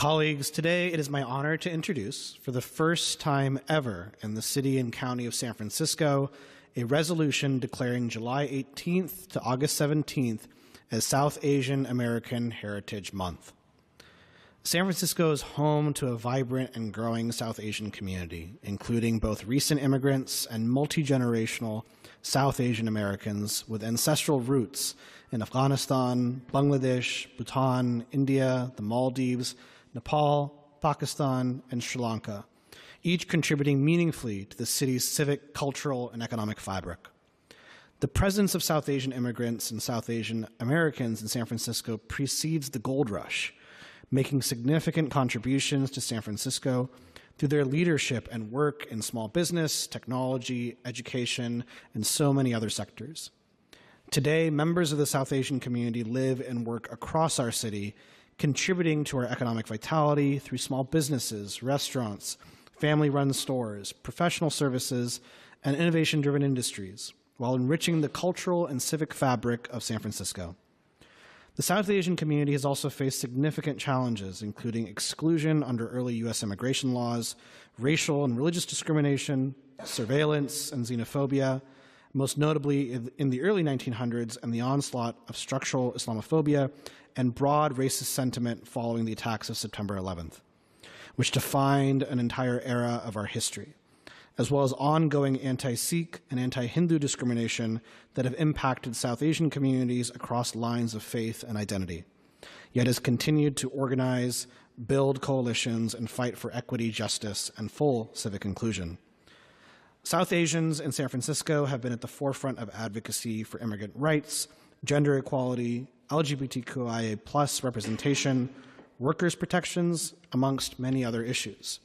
Colleagues, today it is my honor to introduce, for the first time ever in the City and County of San Francisco, a resolution declaring July 18th to August 17th as South Asian American Heritage Month. San Francisco is home to a vibrant and growing South Asian community, including both recent immigrants and multi-generational South Asian Americans with ancestral roots in Afghanistan, Bangladesh, Bhutan, India, the Maldives, Nepal, Pakistan, and Sri Lanka, each contributing meaningfully to the city's civic, cultural, and economic fabric. The presence of South Asian immigrants and South Asian Americans in San Francisco precedes the gold rush, making significant contributions to San Francisco through their leadership and work in small business, technology, education, and so many other sectors. Today, members of the South Asian community live and work across our city, contributing to our economic vitality through small businesses, restaurants, family-run stores, professional services, and innovation-driven industries, while enriching the cultural and civic fabric of San Francisco. The South Asian community has also faced significant challenges, including exclusion under early U.S. immigration laws, racial and religious discrimination, surveillance, and xenophobia, most notably in the early 1900s and the onslaught of structural Islamophobia and broad racist sentiment following the attacks of September 11th, which defined an entire era of our history, as well as ongoing anti-Sikh and anti-Hindu discrimination that have impacted South Asian communities across lines of faith and identity, yet has continued to organize, build coalitions, and fight for equity, justice, and full civic inclusion. South Asians in San Francisco have been at the forefront of advocacy for immigrant rights, gender equality, LGBTQIA+ representation, workers' protections, amongst many other issues.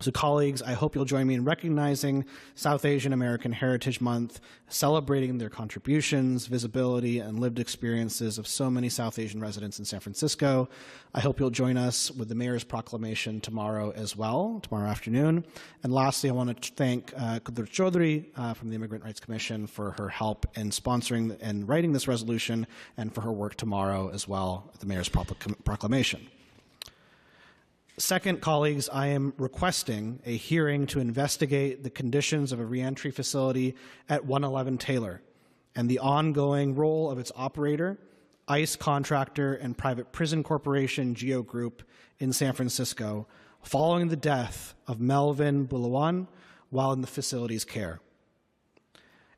So colleagues, I hope you'll join me in recognizing South Asian American Heritage Month, celebrating their contributions, visibility, and lived experiences of so many South Asian residents in San Francisco. I hope you'll join us with the Mayor's proclamation tomorrow as well, tomorrow afternoon. And lastly, I want to thank Kudrat Chaudhry from the Immigrant Rights Commission for her help in sponsoring and writing this resolution, and for her work tomorrow as well at the Mayor's proclamation. Second, colleagues, I am requesting a hearing to investigate the conditions of a reentry facility at 111 Taylor and the ongoing role of its operator, ICE contractor, and private prison corporation, Geo Group, in San Francisco following the death of Melvin Bulawan while in the facility's care.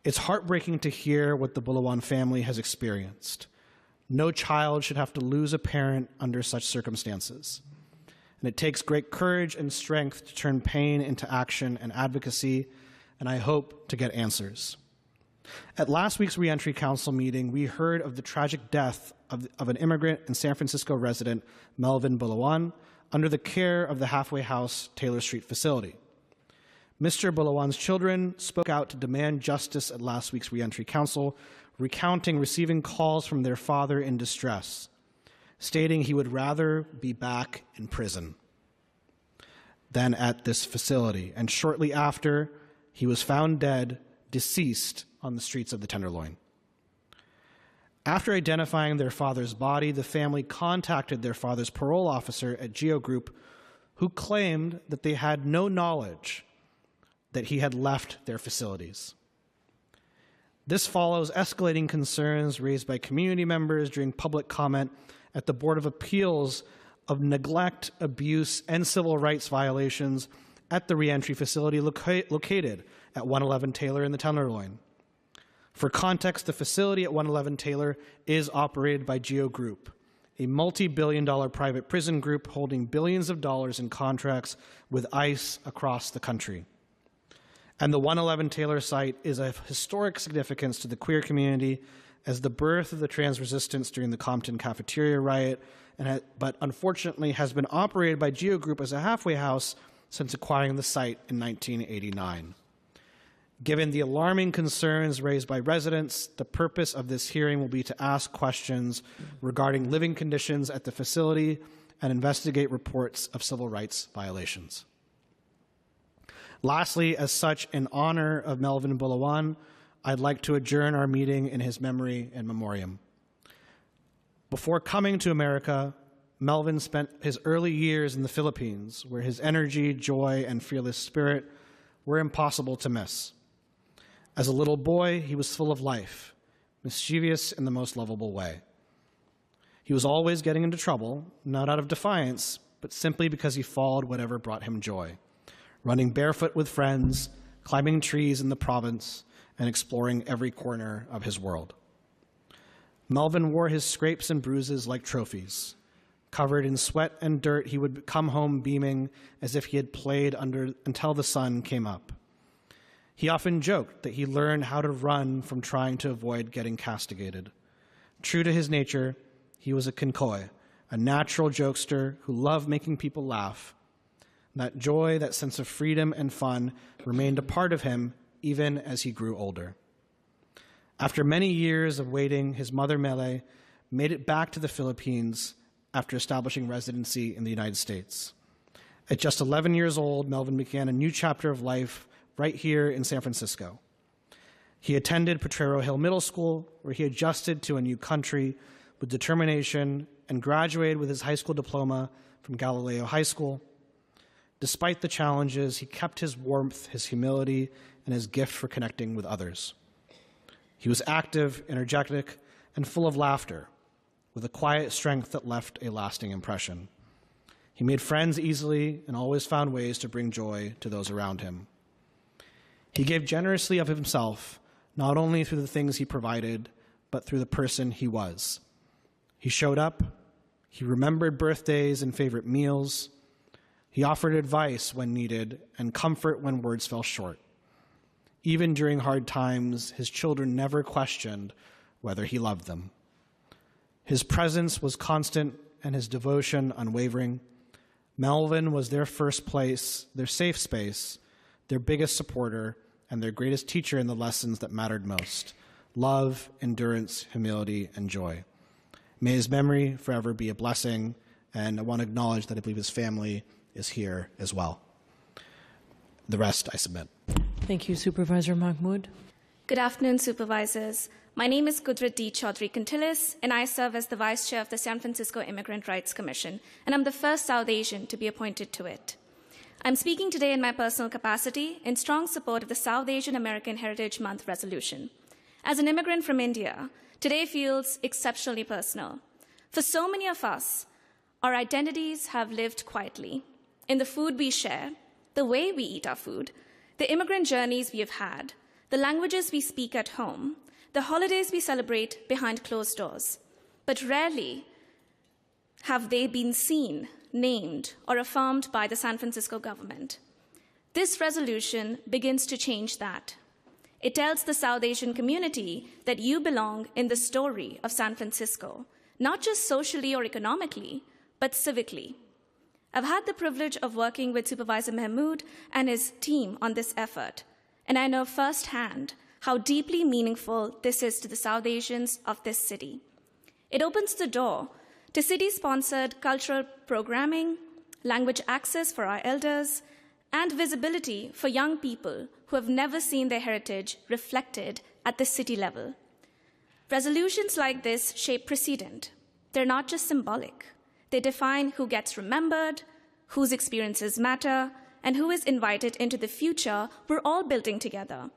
It's heartbreaking to hear what the Bulawan family has experienced. No child should have to lose a parent under such circumstances. And it takes great courage and strength to turn pain into action and advocacy, and I hope to get answers. At last week's Reentry Council meeting, we heard of the tragic death of an immigrant and San Francisco resident, Melvin Bulawan, under the care of the halfway house Taylor Street facility. Mr. Bulawan's children spoke out to demand justice at last week's Reentry Council, recounting receiving calls from their father in distress, stating he would rather be back in prison than at this facility. And shortly after, he was found dead, deceased on the streets of the Tenderloin. After identifying their father's body, the family contacted their father's parole officer at Geo Group, who claimed that they had no knowledge that he had left their facilities. This follows escalating concerns raised by community members during public comment at the Board of Appeals of neglect, abuse, and civil rights violations at the reentry facility located at 111 Taylor in the Tenderloin. For context, the facility at 111 Taylor is operated by Geo Group, a multi-billion-dollar private prison group holding billions of dollars in contracts with ICE across the country. And the 111 Taylor site is of historic significance to the queer community as the birth of the trans resistance during the Compton cafeteria riot, but unfortunately has been operated by Geo Group as a halfway house since acquiring the site in 1989. Given the alarming concerns raised by residents, the purpose of this hearing will be to ask questions regarding living conditions at the facility and investigate reports of civil rights violations. Lastly, as such, in honor of Melvin Bulawan, I'd like to adjourn our meeting in his memory and memoriam. Before coming to America, Melvin spent his early years in the Philippines, where his energy, joy, and fearless spirit were impossible to miss. As a little boy, he was full of life, mischievous in the most lovable way. He was always getting into trouble, not out of defiance, but simply because he followed whatever brought him joy, running barefoot with friends, climbing trees in the province, and exploring every corner of his world. Melvin wore his scrapes and bruises like trophies. Covered in sweat and dirt, he would come home beaming as if he had played until the sun came up. He often joked that he learned how to run from trying to avoid getting castigated. True to his nature, he was a kinkoy, a natural jokester who loved making people laugh. That joy, that sense of freedom and fun remained a part of him even as he grew older. After many years of waiting, his mother, Mele, made it back to the Philippines after establishing residency in the United States. At just 11 years old, Melvin began a new chapter of life right here in San Francisco. He attended Potrero Hill Middle School, where he adjusted to a new country with determination and graduated with his high school diploma from Galileo High School. Despite the challenges, he kept his warmth, his humility, and his gift for connecting with others. He was active, energetic, and full of laughter, with a quiet strength that left a lasting impression. He made friends easily and always found ways to bring joy to those around him. He gave generously of himself, not only through the things he provided, but through the person he was. He showed up, he remembered birthdays and favorite meals, he offered advice when needed and comfort when words fell short. Even during hard times, his children never questioned whether he loved them. His presence was constant and his devotion unwavering. Melvin was their first place, their safe space, their biggest supporter, and their greatest teacher in the lessons that mattered most: love, endurance, humility, and joy. May his memory forever be a blessing, and I want to acknowledge that I believe his family is here as well. The rest I submit. Thank you, Supervisor Mahmood. Good afternoon, Supervisors. My name is Kudrat Dutta Kontilis, and I serve as the Vice Chair of the San Francisco Immigrant Rights Commission, and I'm the first South Asian to be appointed to it. I'm speaking today in my personal capacity in strong support of the South Asian American Heritage Month resolution. As an immigrant from India, today feels exceptionally personal. For so many of us, our identities have lived quietly in the food we share, the way we eat our food, the immigrant journeys we have had, the languages we speak at home, the holidays we celebrate behind closed doors. But rarely have they been seen, named, or affirmed by the San Francisco government. This resolution begins to change that. It tells the South Asian community that you belong in the story of San Francisco, not just socially or economically, but civically. I've had the privilege of working with Supervisor Mahmood and his team on this effort, and I know firsthand how deeply meaningful this is to the South Asians of this city. It opens the door to city-sponsored cultural programming, language access for our elders, and visibility for young people who have never seen their heritage reflected at the city level. Resolutions like this shape precedent. They're not just symbolic. They define who gets remembered, whose experiences matter, and who is invited into the future we're all building together.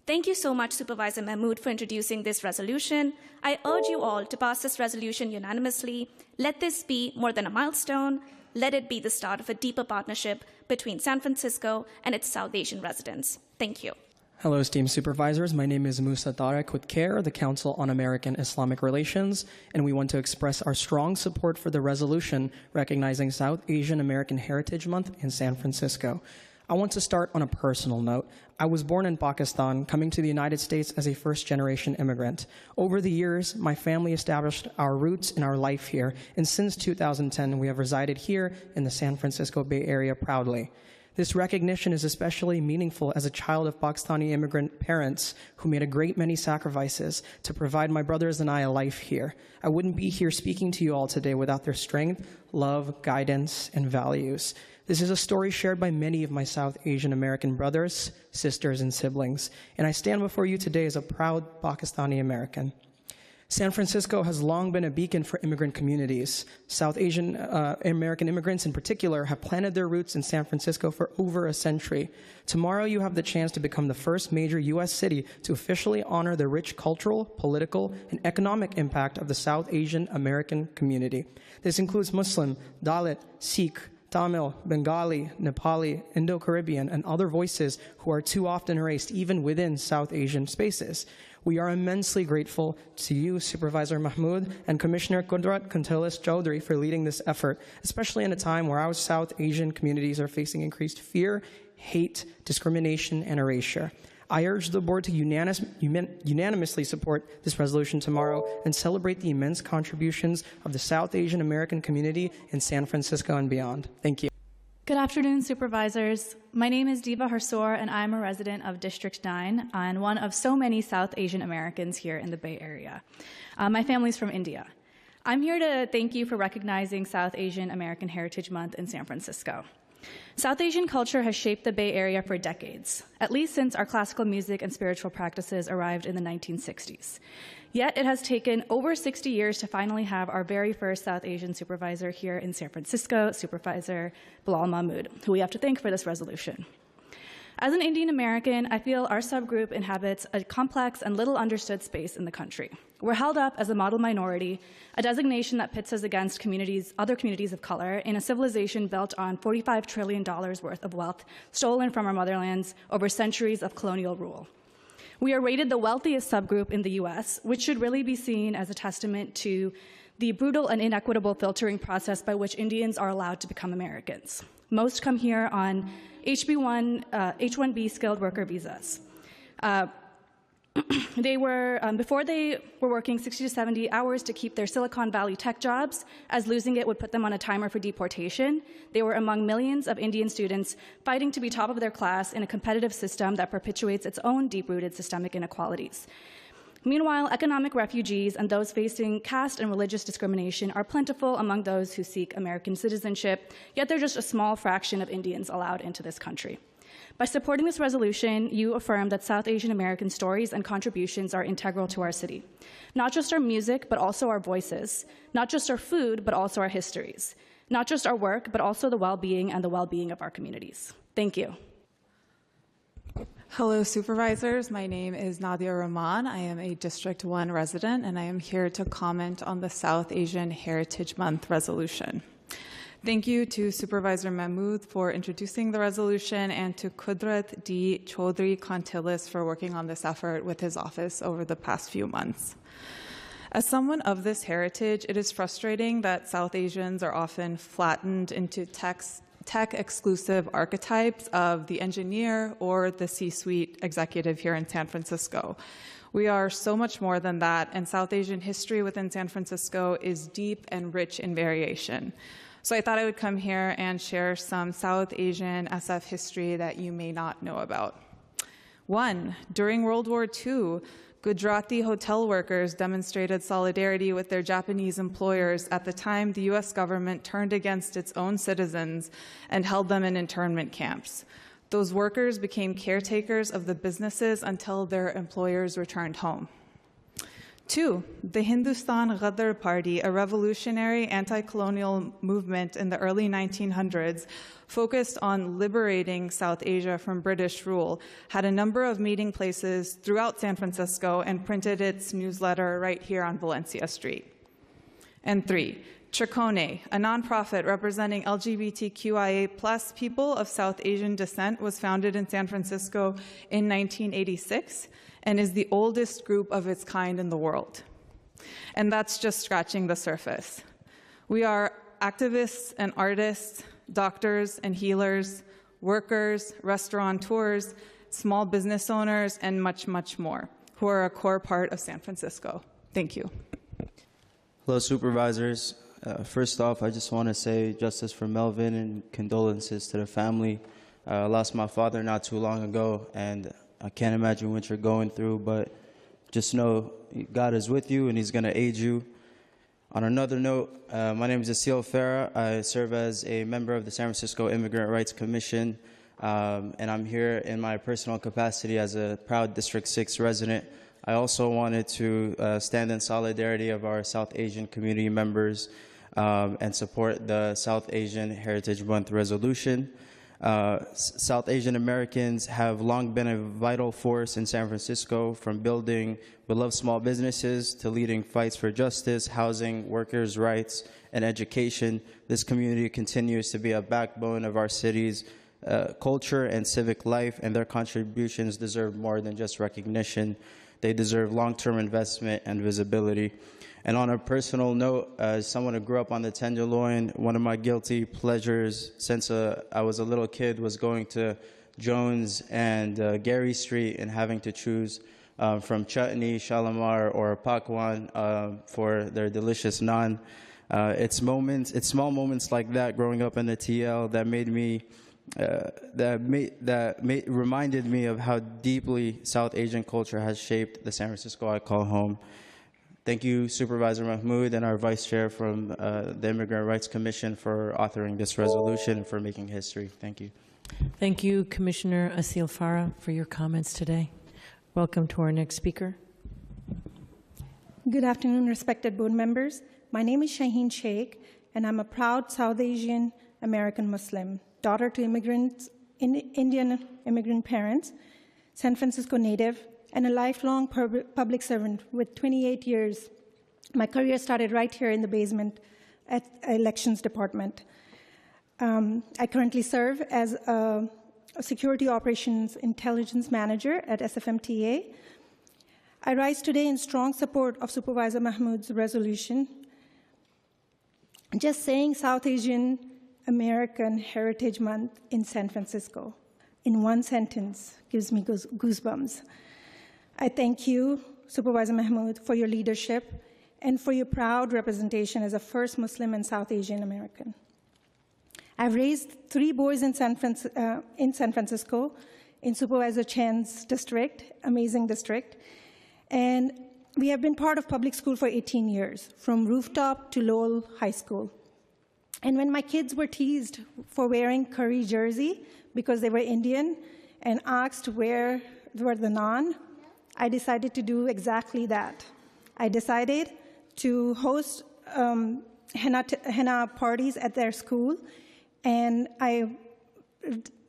Thank you so much, Supervisor Mahmood, for introducing this resolution. I urge you all to pass this resolution unanimously. Let this be more than a milestone. Let it be the start of a deeper partnership between San Francisco and its South Asian residents. Thank you. Hello, esteemed supervisors. My name is Musa Tarek with CARE, the Council on American Islamic Relations, and we want to express our strong support for the resolution recognizing South Asian American Heritage Month in San Francisco. I want to start on a personal note. I was born in Pakistan, coming to the United States as a first-generation immigrant. Over the years, my family established our roots in our life here, and since 2010, we have resided here in the San Francisco Bay Area proudly. This recognition is especially meaningful as a child of Pakistani immigrant parents who made a great many sacrifices to provide my brothers and I a life here. I wouldn't be here speaking to you all today without their strength, love, guidance, and values. This is a story shared by many of my South Asian American brothers, sisters, and siblings, and I stand before you today as a proud Pakistani American. San Francisco has long been a beacon for immigrant communities. South Asian American immigrants in particular have planted their roots in San Francisco for over a century. Tomorrow you have the chance to become the first major U.S. city to officially honor the rich cultural, political, and economic impact of the South Asian American community. This includes Muslim, Dalit, Sikh, Tamil, Bengali, Nepali, Indo-Caribbean, and other voices who are too often erased even within South Asian spaces. We are immensely grateful to you, Supervisor Mahmood, and Commissioner Kudrat Kontilis Chaudhry for leading this effort, especially in a time where our South Asian communities are facing increased fear, hate, discrimination, and erasure. I urge the board to unanimously support this resolution tomorrow and celebrate the immense contributions of the South Asian American community in San Francisco and beyond. Thank you. Good afternoon, Supervisors. My name is Diya Harsoor, and I'm a resident of District 9 and one of so many South Asian Americans here in the Bay Area. My family's from India. I'm here to thank you for recognizing South Asian American Heritage Month in San Francisco. South Asian culture has shaped the Bay Area for decades, at least since our classical music and spiritual practices arrived in the 1960s. Yet it has taken over 60 years to finally have our very first South Asian supervisor here in San Francisco, Supervisor Bilal Mahmood, who we have to thank for this resolution. As an Indian American, I feel our subgroup inhabits a complex and little understood space in the country. We're held up as a model minority, a designation that pits us against other communities of color in a civilization built on $45 trillion worth of wealth stolen from our motherlands over centuries of colonial rule. We are rated the wealthiest subgroup in the US, which should really be seen as a testament to the brutal and inequitable filtering process by which Indians are allowed to become Americans. Most come here on H-1B skilled worker visas. Before they were working 60 to 70 hours to keep their Silicon Valley tech jobs, as losing it would put them on a timer for deportation. They were among millions of Indian students fighting to be top of their class in a competitive system that perpetuates its own deep-rooted systemic inequalities. Meanwhile, economic refugees and those facing caste and religious discrimination are plentiful among those who seek American citizenship, yet they're just a small fraction of Indians allowed into this country. By supporting this resolution, you affirm that South Asian American stories and contributions are integral to our city. Not just our music, but also our voices. Not just our food, but also our histories. Not just our work, but also the well-being and the well-being of our communities. Thank you. Hello, Supervisors. My name is Nadia Rahman. I am a District 1 resident, and I am here to comment on the South Asian Heritage Month resolution. Thank you to Supervisor Mahmood for introducing the resolution and to Kudrat Dutta Kontilis for working on this effort with his office over the past few months. As someone of this heritage, it is frustrating that South Asians are often flattened into tech-exclusive archetypes of the engineer or the C-suite executive here in San Francisco. We are so much more than that, and South Asian history within San Francisco is deep and rich in variation. So I thought I would come here and share some South Asian SF history that you may not know about. 1, during World War II, Gujarati hotel workers demonstrated solidarity with their Japanese employers at the time the US government turned against its own citizens and held them in internment camps. Those workers became caretakers of the businesses until their employers returned home. 2, the Hindustan Ghadar Party, a revolutionary anti-colonial movement in the early 1900s, focused on liberating South Asia from British rule, had a number of meeting places throughout San Francisco and printed its newsletter right here on Valencia Street. And 3, Tricone, a nonprofit representing LGBTQIA+ people of South Asian descent, was founded in San Francisco in 1986 and is the oldest group of its kind in the world. And that's just scratching the surface. We are activists and artists, doctors and healers, workers, restaurateurs, small business owners, and much, much more, who are a core part of San Francisco. Thank you. Hello, Supervisors. First off, I just want to say justice for Melvin and condolences to the family. I lost my father not too long ago, and I can't imagine what you're going through, but just know God is with you and he's going to aid you. On another note, my name is Asil Farah. I serve as a member of the San Francisco Immigrant Rights Commission, and I'm here in my personal capacity as a proud District 6 resident. I also wanted to stand in solidarity of our South Asian community members and support the South Asian Heritage Month resolution. South Asian Americans have long been a vital force in San Francisco, from building beloved small businesses to leading fights for justice, housing, workers' rights, and education. This community continues to be a backbone of our city's culture and civic life, and their contributions deserve more than just recognition. They deserve long-term investment and visibility. And on a personal note, as someone who grew up on the Tenderloin, one of my guilty pleasures since I was a little kid was going to Jones and Gary Street and having to choose from chutney, shalimar, or pakwan for their delicious naan. It's small moments like that growing up in the TL that made me reminded me of how deeply South Asian culture has shaped the San Francisco I call home. Thank you, Supervisor Mahmood, and our Vice Chair from the Immigrant Rights Commission for authoring this resolution and for making history. Thank you. Thank you, Commissioner Asil Farah, for your comments today. Welcome to our next speaker. Good afternoon, respected board members. My name is Shaheen Sheikh, and I'm a proud South Asian American Muslim, daughter to Indian immigrant parents, San Francisco native, and a lifelong public servant with 28 years. My career started right here in the basement at Elections Department. I currently serve as a Security Operations Intelligence Manager at SFMTA. I rise today in strong support of Supervisor Mahmood's resolution. Just saying South Asian American Heritage Month in San Francisco in one sentence gives me goosebumps. I thank you, Supervisor Mahmood, for your leadership and for your proud representation as a first Muslim and South Asian American. I've raised 3 boys in San Francisco, in Supervisor Chan's district, amazing district, and we have been part of public school for 18 years, from rooftop to Lowell High School. And when my kids were teased for wearing curry jersey because they were Indian and asked where were the naan, I decided to do exactly that. I decided to host henna parties at their school, and I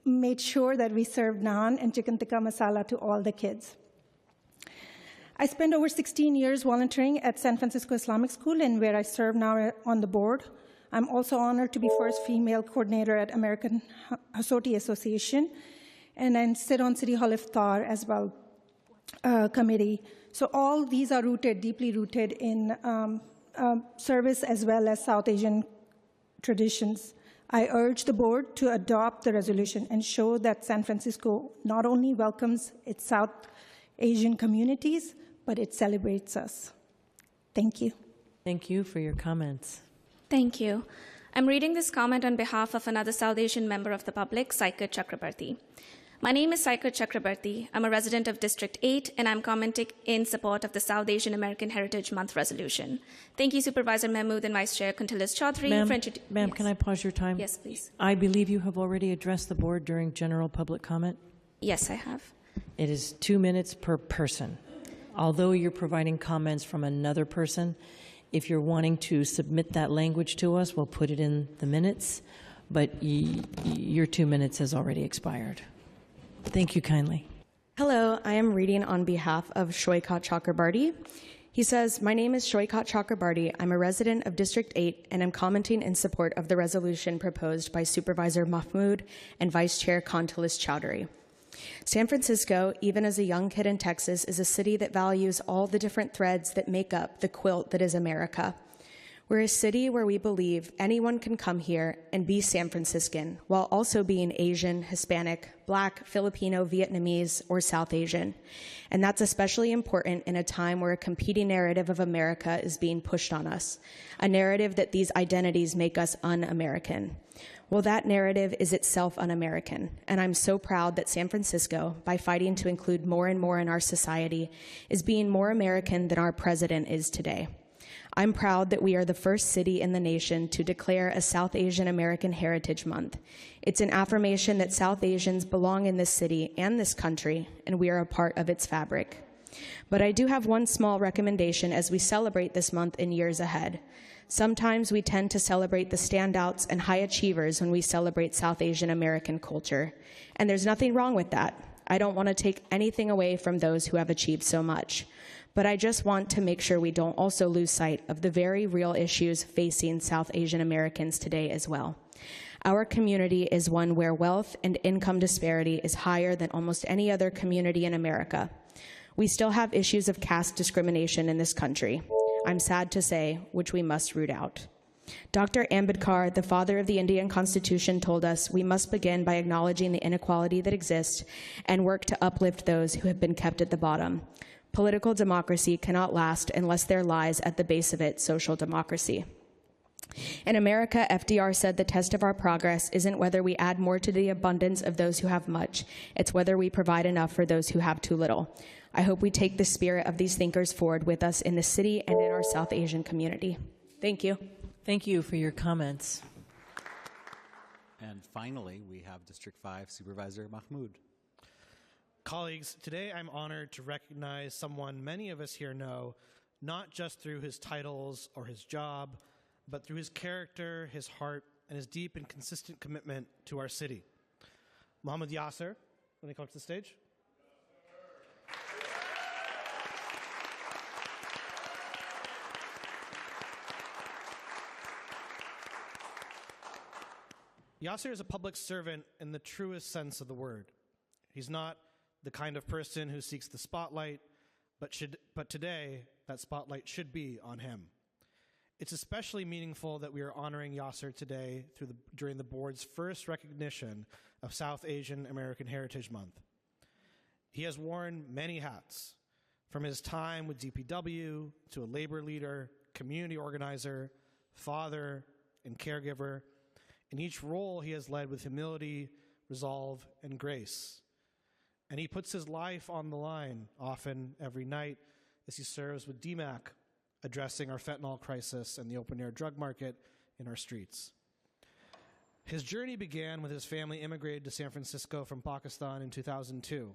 made sure that we served naan and chicken tikka masala to all the kids. I spent over 16 years volunteering at San Francisco Islamic School, and where I serve now on the board. I'm also honored to be first female coordinator at American Hasoti Association, and I sit on City Hall Iftar as well committee. So all these are deeply rooted in service as well as South Asian traditions. I urge the board to adopt the resolution and show that San Francisco not only welcomes its South Asian communities, but it celebrates us. Thank you. Thank you for your comments. Thank you. I'm reading this comment on behalf of another South Asian member of the public, Saikat Chakrabarti. My name is Saikat Chakrabarti. I'm a resident of District 8, and I'm commenting in support of the South Asian American Heritage Month resolution. Thank you, Supervisor Mahmood and Vice Chair Kontilis Chaudhry. Ma'am, Yes. Can I pause your time? Yes, please. I believe you have already addressed the board during general public comment. Yes, I have. It is 2 minutes per person. Although you're providing comments from another person, if you're wanting to submit that language to us, we'll put it in the minutes, but your 2 minutes has already expired. Thank you kindly. Hello, I am reading on behalf of Shoikat Chakrabarti. He says, my name is Shoikat Chakrabarti. I'm a resident of District 8, and I'm commenting in support of the resolution proposed by Supervisor Mahmood and Vice Chair Kontilis Chaudhry. San Francisco, even as a young kid in Texas, is a city that values all the different threads that make up the quilt that is America. We're a city where we believe anyone can come here and be San Franciscan, while also being Asian, Hispanic, Black, Filipino, Vietnamese, or South Asian. And that's especially important in a time where a competing narrative of America is being pushed on us, a narrative that these identities make us un-American. Well, that narrative is itself un-American, and I'm so proud that San Francisco, by fighting to include more and more in our society, is being more American than our president is today. I'm proud that we are the first city in the nation to declare a South Asian American Heritage Month. It's an affirmation that South Asians belong in this city and this country, and we are a part of its fabric. But I do have one small recommendation as we celebrate this month in years ahead. Sometimes we tend to celebrate the standouts and high achievers when we celebrate South Asian American culture. And there's nothing wrong with that. I don't want to take anything away from those who have achieved so much. But I just want to make sure we don't also lose sight of the very real issues facing South Asian Americans today as well. Our community is one where wealth and income disparity is higher than almost any other community in America. We still have issues of caste discrimination in this country, I'm sad to say, which we must root out. Dr. Ambedkar, the father of the Indian Constitution, told us we must begin by acknowledging the inequality that exists and work to uplift those who have been kept at the bottom. Political democracy cannot last unless there lies at the base of it social democracy. In America, FDR said the test of our progress isn't whether we add more to the abundance of those who have much, it's whether we provide enough for those who have too little. I hope we take the spirit of these thinkers forward with us in the city and in our South Asian community. Thank you. Thank you for your comments. And finally, we have District 5 Supervisor Mahmood. Colleagues, today I'm honored to recognize someone many of us here know, not just through his titles or his job, but through his character, his heart, and his deep and consistent commitment to our city. Mohammed Yasser, when he comes to the stage. Yasser is a public servant in the truest sense of the word. He's not the kind of person who seeks the spotlight, but today that spotlight should be on him. It's especially meaningful that we are honoring Yasser today during the board's first recognition of South Asian American Heritage Month. He has worn many hats, from his time with DPW to a labor leader, community organizer, father, and caregiver. In each role, he has led with humility, resolve, and grace. And he puts his life on the line, often every night, as he serves with DMAC, addressing our fentanyl crisis and the open-air drug market in our streets. His journey began when his family immigrated to San Francisco from Pakistan in 2002.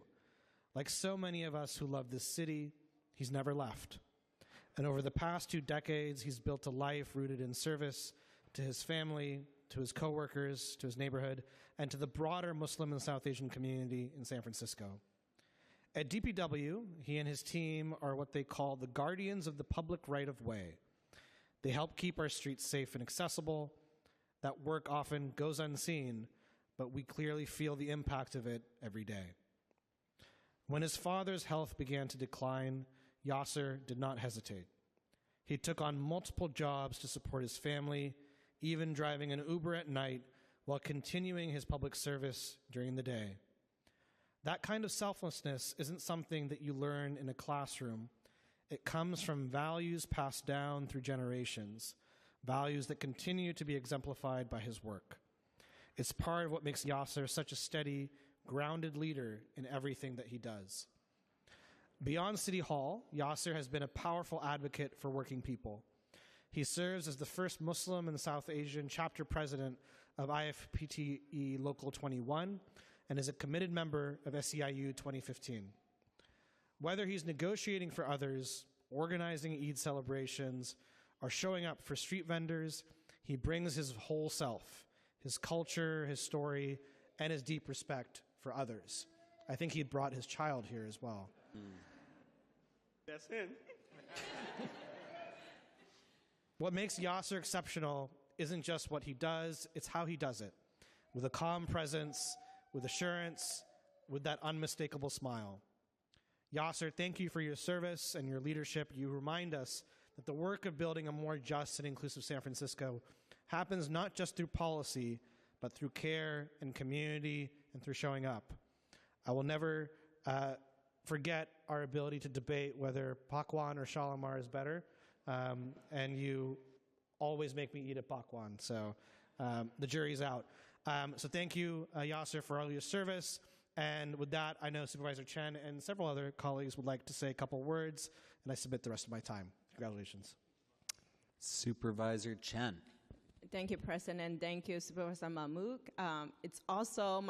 Like so many of us who love this city, he's never left. And over the past 2 decades, he's built a life rooted in service to his family, to his coworkers, to his neighborhood, and to the broader Muslim and South Asian community in San Francisco. At DPW, he and his team are what they call the guardians of the public right-of-way. They help keep our streets safe and accessible. That work often goes unseen, but we clearly feel the impact of it every day. When his father's health began to decline, Yasser did not hesitate. He took on multiple jobs to support his family, even driving an Uber at night while continuing his public service during the day. That kind of selflessness isn't something that you learn in a classroom. It comes from values passed down through generations, values that continue to be exemplified by his work. It's part of what makes Yasser such a steady, grounded leader in everything that he does. Beyond City Hall, Yasser has been a powerful advocate for working people. He serves as the first Muslim and South Asian chapter president of IFPTE Local 21 and is a committed member of SEIU 2015. Whether he's negotiating for others, organizing Eid celebrations, or showing up for street vendors, he brings his whole self, his culture, his story, and his deep respect for others. I think he brought his child here as well. That's him. What makes Yasser exceptional isn't just what he does, it's how he does it. With a calm presence, with assurance, with that unmistakable smile. Yasser, thank you for your service and your leadership. You remind us that the work of building a more just and inclusive San Francisco happens not just through policy, but through care and community and through showing up. I will never forget our ability to debate whether Pakwan or Shalimar is better, and you always make me eat at Pakwan, so the jury's out. So thank you, Yasser, for all your service. And with that, I know Supervisor Chen and several other colleagues would like to say a couple words, and I submit the rest of my time. Congratulations. Supervisor Chen. Thank you, President. Thank you, Supervisor Mahmood. It's also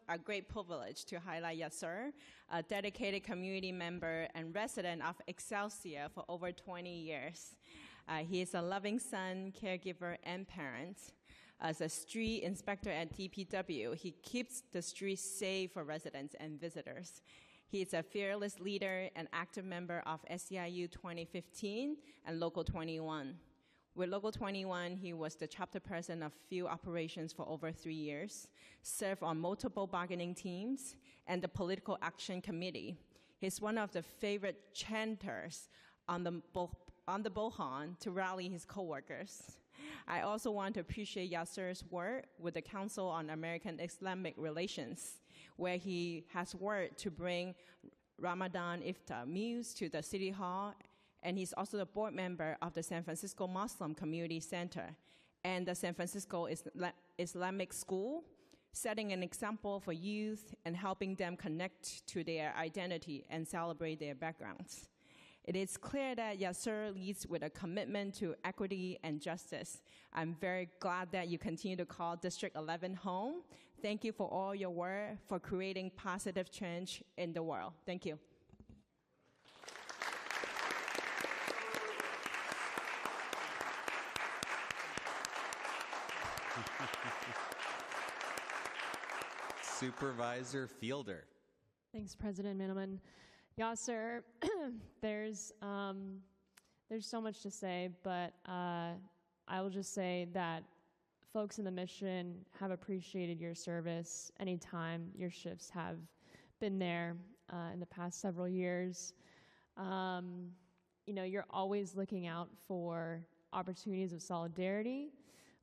a great privilege to highlight Yasser, a dedicated community member and resident of Excelsior for over 20 years. He is a loving son, caregiver, and parent. As a street inspector at DPW, he keeps the streets safe for residents and visitors. He is a fearless leader and active member of SEIU 2015 and Local 21. With Local 21, he was the chapter president of field operations for over 3 years, served on multiple bargaining teams, and the Political Action Committee. He's one of the favorite chanters on the Bohan to rally his coworkers. I also want to appreciate Yasser's work with the Council on American Islamic Relations, where he has worked to bring Ramadan iftar meals to the City Hall, and he's also the board member of the San Francisco Muslim Community Center and the San Francisco Islamic School, setting an example for youth and helping them connect to their identity and celebrate their backgrounds. It is clear that Yasser leads with a commitment to equity and justice. I'm very glad that you continue to call District 11 home. Thank you for all your work for creating positive change in the world. Thank you. Supervisor Fielder. Thanks, President Miniman. Yasser, there's so much to say, but I will just say that folks in the mission have appreciated your service anytime your shifts have been there in the past several years. You're always looking out for opportunities of solidarity,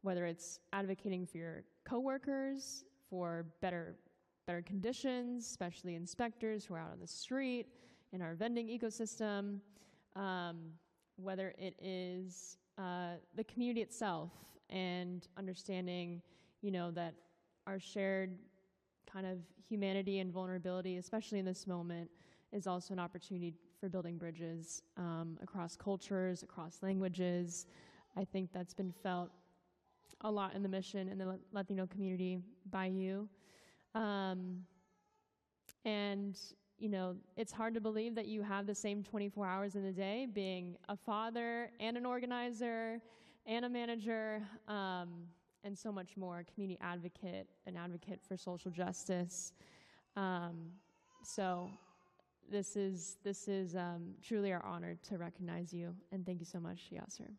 whether it's advocating for your coworkers, for better conditions, especially inspectors who are out on the street, in our vending ecosystem, whether it is the community itself and understanding, that our shared kind of humanity and vulnerability, especially in this moment, is also an opportunity for building bridges across cultures, across languages. I think that's been felt a lot in the mission and the Latino community by you. It's hard to believe that you have the same 24 hours in the day, being a father and an organizer and a manager, and so much more, community advocate, an advocate for social justice. So this is truly our honor to recognize you, and thank you so much, Yasser.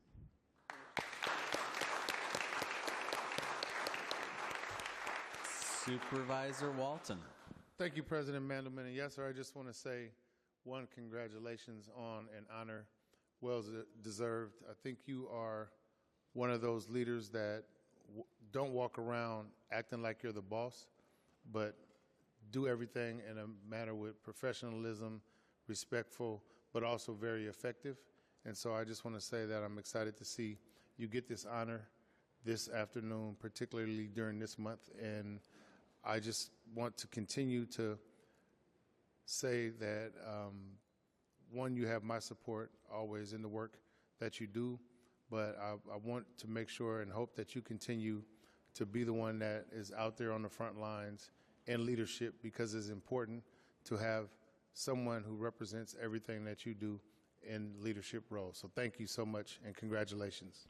Supervisor Walton. Thank you, President Mandelman. And yes, sir, I just want to say, one, congratulations on an honor well deserved. I think you are one of those leaders that don't walk around acting like you're the boss, but do everything in a manner with professionalism, respectful, but also very effective. And so I just want to say that I'm excited to see you get this honor this afternoon, particularly during this month. And I just want to continue to say that, one, you have my support always in the work that you do, but I want to make sure and hope that you continue to be the one that is out there on the front lines in leadership, because it's important to have someone who represents everything that you do in leadership roles. So thank you so much, and congratulations.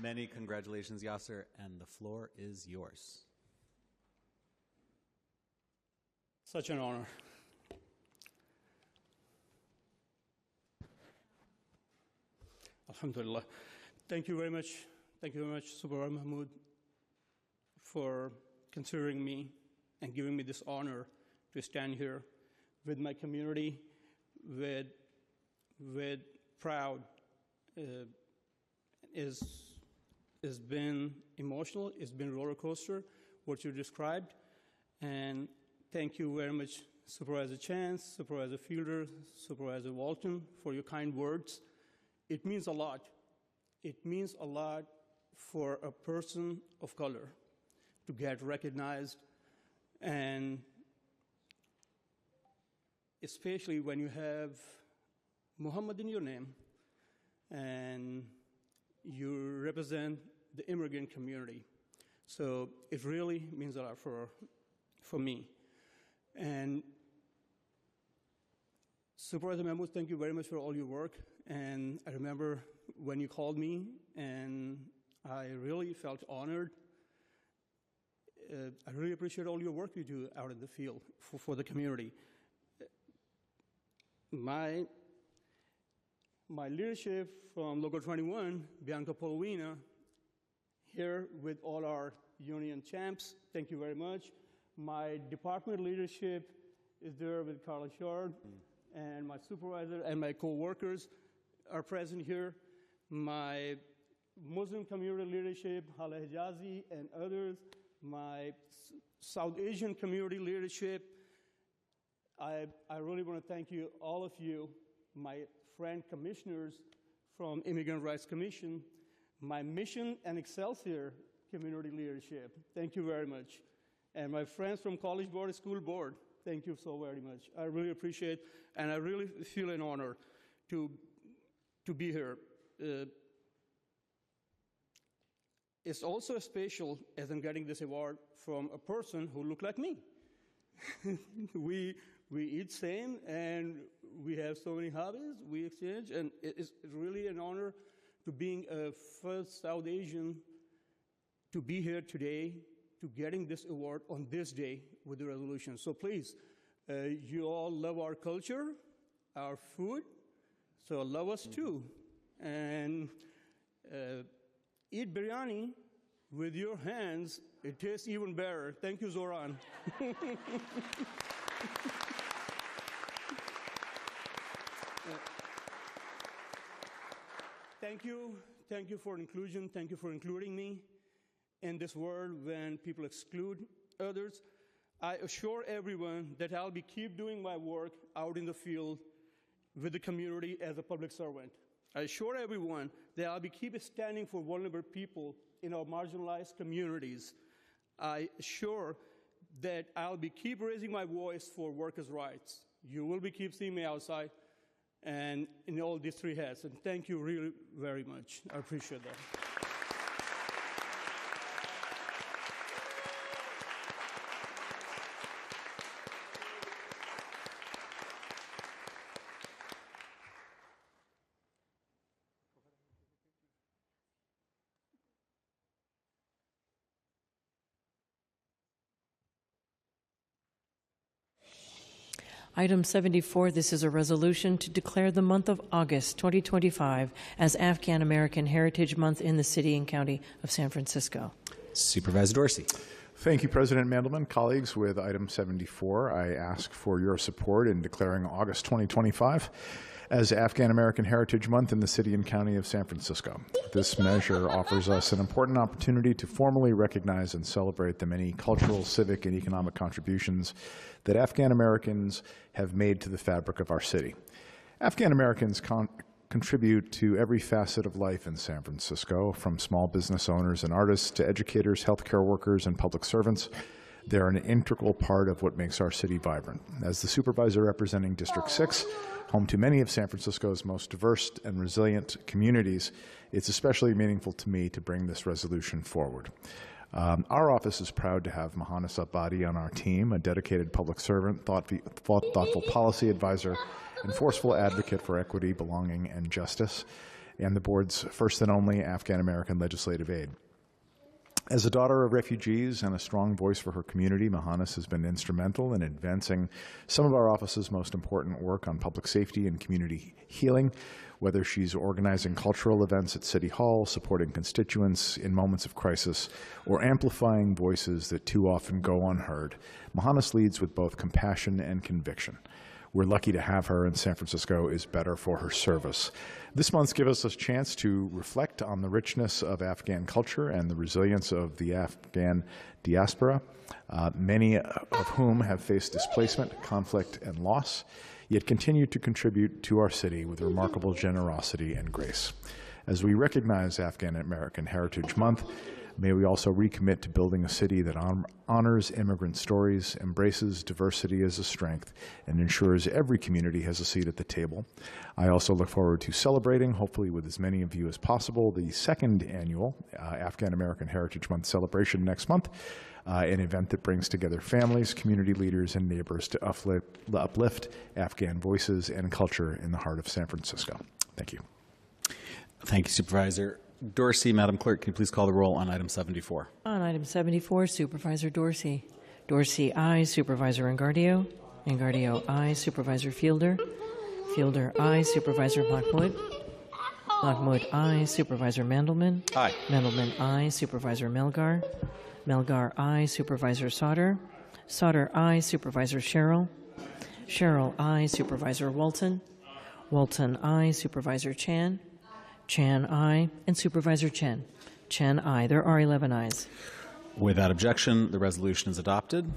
Many congratulations, Yasser, and the floor is yours. Such an honor. Alhamdulillah. Thank you very much. Thank you very much, Supervisor Mahmood, for considering me and giving me this honor to stand here with my community, with proud. It's been emotional. It's been a roller coaster, what you described. And thank you very much, Supervisor Chance, Supervisor Fielder, Supervisor Walton, for your kind words. It means a lot. It means a lot for a person of color to get recognized, and especially when you have Muhammad in your name, and you represent the immigrant community. So it really means a lot for me. And Supervisor Mahmood, thank you very much for all your work. And I remember when you called me, and I really felt honored. I really appreciate all your work you do out in the field for the community. My leadership from Local 21, Bianca Polwina, here with all our union champs, thank you very much. My department leadership is there with Carla Shard, and my supervisor and my co-workers are present here. My Muslim community leadership, Hala Hijazi and others, my South Asian community leadership. I really want to thank you, all of you, my friend commissioners from Immigrant Rights Commission, my Mission and Excelsior community leadership. Thank you very much. And my friends from College Board, School Board, thank you so very much. I really appreciate, and I really feel an honor to be here. It's also special as I'm getting this award from a person who looked like me. We eat same, and we have so many hobbies, we exchange, and it's really an honor to being a first South Asian to be here today, to getting this award on this day with the resolution. So please, you all love our culture, our food, so love us too. And eat biryani with your hands, it tastes even better. Thank you, Zoran. Thank you for inclusion. Thank you for including me in this world when people exclude others. I assure everyone that I'll keep doing my work out in the field with the community as a public servant. I assure everyone that I'll keep standing for vulnerable people in our marginalized communities. I assure that I'll keep raising my voice for workers' rights. You will keep seeing me outside and in all these three hats. And thank you really very much. I appreciate that. Item 74, this is a resolution to declare the month of August 2025 as Afghan American Heritage Month in the City and County of San Francisco. Supervisor Dorsey. Thank you, President Mandelman. Colleagues, with item 74, I ask for your support in declaring August 2025 as Afghan American Heritage Month in the City and County of San Francisco. This measure offers us an important opportunity to formally recognize and celebrate the many cultural, civic, and economic contributions that Afghan Americans have made to the fabric of our city. Afghan Americans contribute to every facet of life in San Francisco, from small business owners and artists to educators, healthcare workers, and public servants. They're an integral part of what makes our city vibrant. As the supervisor representing District 6, home to many of San Francisco's most diverse and resilient communities, it's especially meaningful to me to bring this resolution forward. Our office is proud to have Mahanas Abadi on our team, a dedicated public servant, thoughtful policy advisor, and forceful advocate for equity, belonging, and justice, and the board's first and only Afghan American legislative aide. As a daughter of refugees and a strong voice for her community, Mahanas has been instrumental in advancing some of our office's most important work on public safety and community healing, whether she's organizing cultural events at City Hall, supporting constituents in moments of crisis, or amplifying voices that too often go unheard. Mahanas leads with both compassion and conviction. We're lucky to have her, and San Francisco is better for her service. This month gives us a chance to reflect on the richness of Afghan culture and the resilience of the Afghan diaspora, many of whom have faced displacement, conflict, and loss, yet continue to contribute to our city with remarkable generosity and grace. As we recognize Afghan American Heritage Month, May we also recommit to building a city that honors immigrant stories, embraces diversity as a strength, and ensures every community has a seat at the table. I also look forward to celebrating, hopefully with as many of you as possible, the second annual Afghan American Heritage Month celebration next month, an event that brings together families, community leaders, and neighbors to uplift Afghan voices and culture in the heart of San Francisco. Thank you. Thank you, Supervisor Dorsey. Madam Clerk, can you please call the roll on item 74? On item 74, Supervisor Dorsey. Dorsey, aye. Supervisor Engardio. Engardio, aye. Supervisor Fielder. Fielder, aye. Supervisor Mahmood. Mahmood, aye. Supervisor Mandelman. Aye. Mandelman, aye. Supervisor Melgar. Melgar, aye. Supervisor Sauter. Sauter, aye. Supervisor Sherrill. Sherrill, aye. Supervisor Walton. Walton, aye. Supervisor Chan. Chan, aye. And Supervisor Chen. Chen, aye. There are 11 ayes. Without objection, the resolution is adopted.